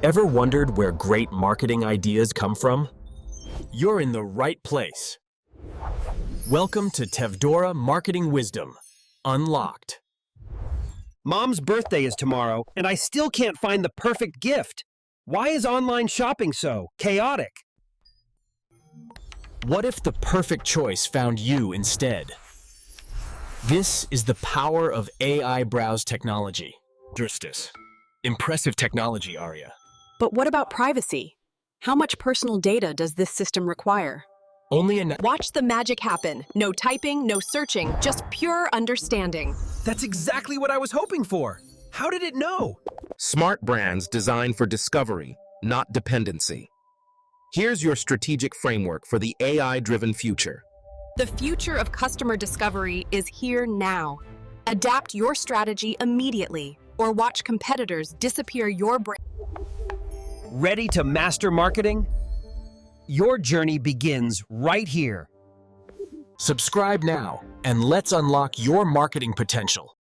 Ever wondered where great marketing ideas come from? You're in the right place. Welcome to Tevdora Marketing Wisdom Unlocked. Mom's birthday is tomorrow, and I still can't find the perfect gift. Why is online shopping so chaotic? What if the perfect choice found you instead? This is the power of AI browse technology. Justice. Impressive technology, Arya. But what about privacy? How much personal data does this system require? Only enough. Watch the magic happen. No typing, no searching, just pure understanding. That's exactly what I was hoping for. How did it know? Smart brands designed for discovery, not dependency. Here's your strategic framework for the AI-driven future. The future of customer discovery is here now. Adapt your strategy immediately, or watch competitors disappear your brand. Ready to master marketing? Your journey begins right here. Subscribe now, and let's unlock your marketing potential.